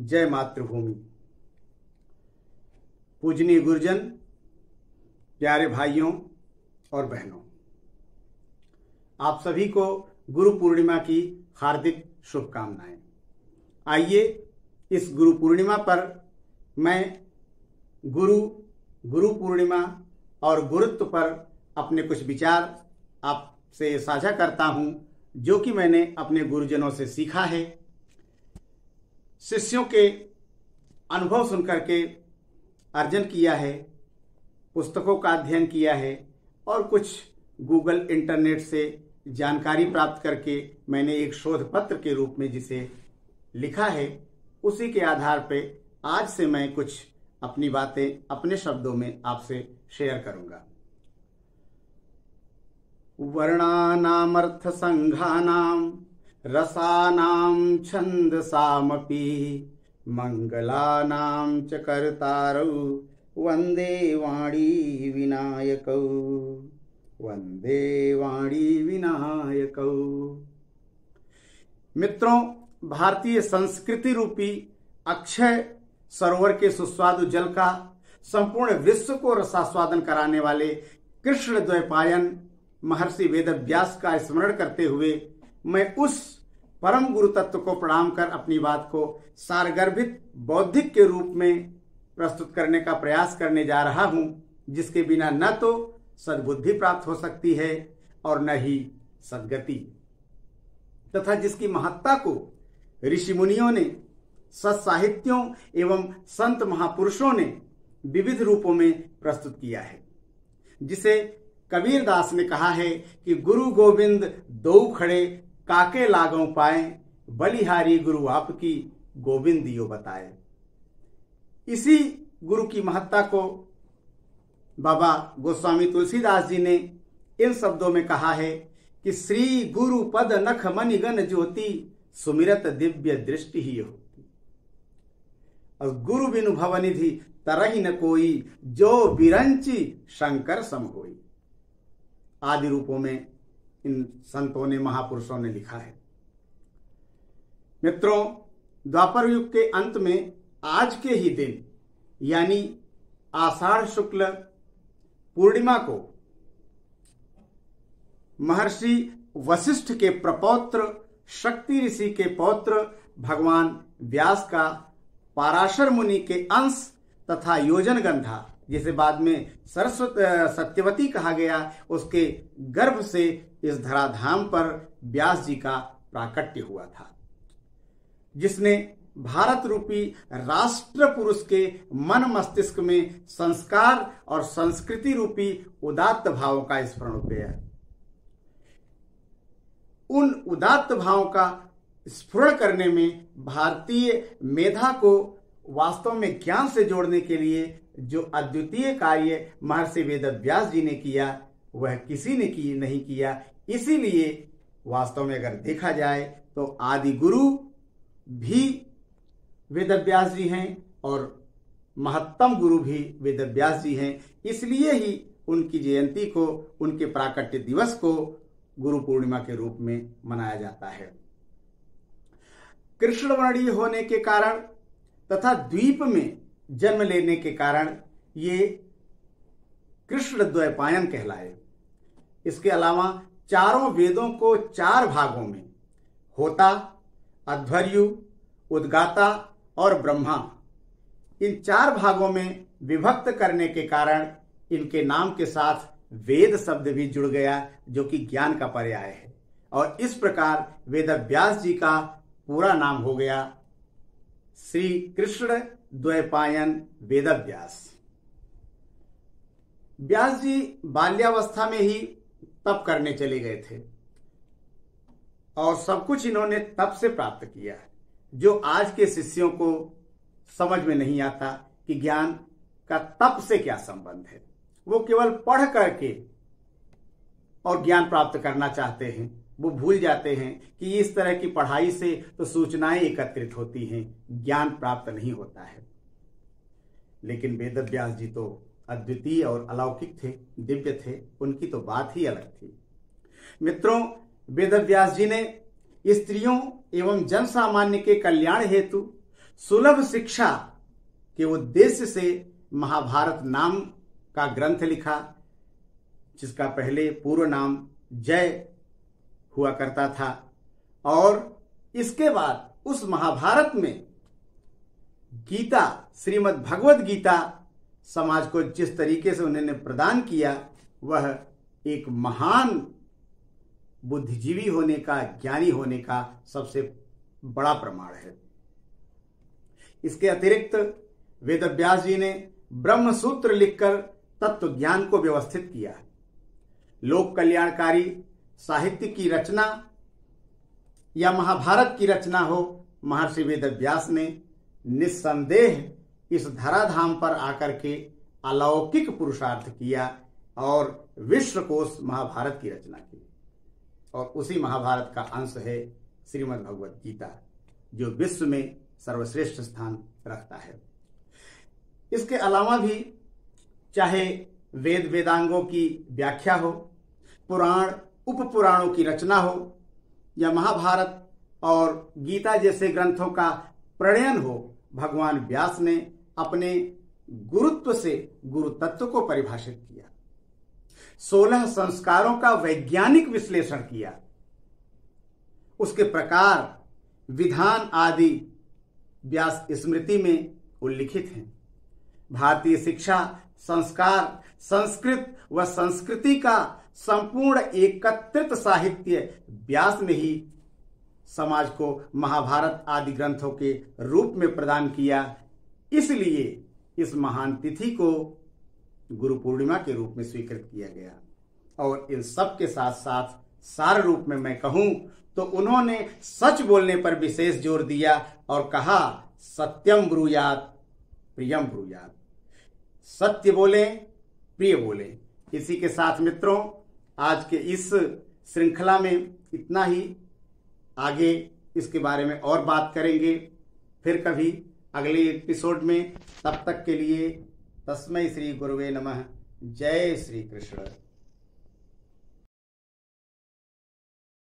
जय मातृभूमि। पूजनीय गुरुजन, प्यारे भाइयों और बहनों, आप सभी को गुरु पूर्णिमा की हार्दिक शुभकामनाएं। आइए इस गुरु पूर्णिमा पर मैं गुरु पूर्णिमा और गुरुत्व पर अपने कुछ विचार आपसे साझा करता हूं, जो कि मैंने अपने गुरुजनों से सीखा है, शिष्यों के अनुभव सुनकर के अर्जन किया है, पुस्तकों का अध्ययन किया है और कुछ गूगल इंटरनेट से जानकारी प्राप्त करके मैंने एक शोध पत्र के रूप में जिसे लिखा है, उसी के आधार पे आज से मैं कुछ अपनी बातें अपने शब्दों में आपसे शेयर करूंगा। वर्णानामर्थ संघानाम रसानां छंदसामपि मंगलानां च कर्तारौ वंदे वाणी विनायकौ, वंदे वाणी विनायकौ। मित्रों, भारतीय संस्कृति रूपी अक्षय सरोवर के सुस्वादु जल का संपूर्ण विश्व को रसास्वादन कराने वाले कृष्ण द्वैपायन महर्षि वेदव्यास का स्मरण करते हुए मैं उस परम गुरु तत्व को प्रणाम कर अपनी बात को सारगर्भित बौद्धिक के रूप में प्रस्तुत करने का प्रयास करने जा रहा हूं, जिसके बिना न तो सद्बुद्धि प्राप्त हो सकती है और न ही सद्गति, तथा जिसकी महत्ता को ऋषि मुनियों ने, सत्साहित्यों एवं संत महापुरुषों ने विविध रूपों में प्रस्तुत किया है। जिसे कबीर दास ने कहा है कि गुरु गोविंद दो खड़े काके लागों पाए, बलिहारी गुरु आपकी गोविंद दियो बताए। इसी गुरु की महत्ता को बाबा गोस्वामी तुलसीदास जी ने इन शब्दों में कहा है कि श्री गुरु पद नख मनि गण ज्योति, सुमिरत दिव्य दृष्टि ही होती। और गुरु बिनु भवनिधि तरहि न कोई, जो बिरंची शंकर सम होई। आदि रूपों में इन संतों ने, महापुरुषों ने लिखा है। मित्रों, द्वापर युग के अंत में आज के ही दिन यानी आषाढ़ शुक्ल पूर्णिमा को महर्षि वशिष्ठ के प्रपौत्र, शक्ति ऋषि के पौत्र भगवान व्यास का पाराशर मुनि के अंश तथा योजनगंधा, जिसे बाद में सत्यवती कहा गया, उसके गर्भ से इस धराधाम पर व्यास जी का प्राकट्य हुआ था, जिसने भारत रूपी राष्ट्र पुरुष के मन मस्तिष्क में संस्कार और संस्कृति रूपी उदात्त भावों का स्फुरण किया। उन उदात्त भावों का स्फुरण करने में भारतीय मेधा को वास्तव में ज्ञान से जोड़ने के लिए जो अद्वितीय कार्य महर्षि वेदव्यास जी ने किया, वह किसी ने नहीं किया। इसीलिए वास्तव में अगर देखा जाए तो आदि गुरु भी वेदव्यास जी हैं और महत्तम गुरु भी वेदव्यास जी हैं। इसलिए ही उनकी जयंती को, उनके प्राकट्य दिवस को गुरु पूर्णिमा के रूप में मनाया जाता है। कृष्णवर्णीय होने के कारण तथा द्वीप में जन्म लेने के कारण ये कृष्ण द्वैपायन कहलाए। इसके अलावा चारों वेदों को चार भागों में होता, अध्वर्यु, उद्गाता और ब्रह्मा, इन चार भागों में विभक्त करने के कारण इनके नाम के साथ वेद शब्द भी जुड़ गया, जो कि ज्ञान का पर्याय है। और इस प्रकार वेदव्यास जी का पूरा नाम हो गया श्री कृष्ण द्वैपायन वेदव्यास। व्यास जी बाल्यावस्था में ही तप करने चले गए थे और सब कुछ इन्होंने तप से प्राप्त किया, जो आज के शिष्यों को समझ में नहीं आता कि ज्ञान का तप से क्या संबंध है। वो केवल पढ़ करके और ज्ञान प्राप्त करना चाहते हैं। वो भूल जाते हैं कि इस तरह की पढ़ाई से तो सूचनाएं एकत्रित होती हैं, ज्ञान प्राप्त नहीं होता है। लेकिन वेदव्यास जी तो अद्वितीय और अलौकिक थे, दिव्य थे, उनकी तो बात ही अलग थी। मित्रों, वेदव्यास जी ने स्त्रियों एवं जन सामान्य के कल्याण हेतु सुलभ शिक्षा के उद्देश्य से महाभारत नाम का ग्रंथ लिखा, जिसका पहले पूर्व नाम जय हुआ करता था। और इसके बाद उस महाभारत में गीता, श्रीमद् भगवद गीता समाज को जिस तरीके से उन्होंने प्रदान किया, वह एक महान बुद्धिजीवी होने का, ज्ञानी होने का सबसे बड़ा प्रमाण है। इसके अतिरिक्त वेदव्यास जी ने ब्रह्म सूत्र लिखकर तत्व ज्ञान को व्यवस्थित किया। लोक कल्याणकारी साहित्य की रचना या महाभारत की रचना हो, महर्षि वेदव्यास ने निस्संदेह इस धराधाम पर आकर के अलौकिक पुरुषार्थ किया और विश्वकोश महाभारत की रचना की। और उसी महाभारत का अंश है श्रीमद् भगवद गीता, जो विश्व में सर्वश्रेष्ठ स्थान रखता है। इसके अलावा भी चाहे वेद वेदांगों की व्याख्या हो, पुराण उपपुराणों की रचना हो, या महाभारत और गीता जैसे ग्रंथों का प्रणयन हो, भगवान व्यास ने अपने गुरुत्व से गुरु तत्व को परिभाषित किया, 16 संस्कारों का वैज्ञानिक विश्लेषण किया, उसके प्रकार विधान आदि व्यास स्मृति में उल्लिखित हैं। भारतीय शिक्षा, संस्कार, संस्कृत व संस्कृति का संपूर्ण एकत्रित साहित्य व्यास ने ही समाज को महाभारत आदि ग्रंथों के रूप में प्रदान किया। इसलिए इस महान तिथि को गुरु पूर्णिमा के रूप में स्वीकृत किया गया। और इन सब के साथ साथ सार रूप में मैं कहूं तो उन्होंने सच बोलने पर विशेष जोर दिया और कहा, सत्यम ब्रूयात प्रियम ब्रूयात, सत्य बोले, प्रिय बोले। इसी के साथ मित्रों, आज के इस श्रृंखला में इतना ही। आगे इसके बारे में और बात करेंगे फिर कभी अगले एपिसोड में। तब तक के लिए तस्मै श्री गुरुवे नमः। जय श्री कृष्ण।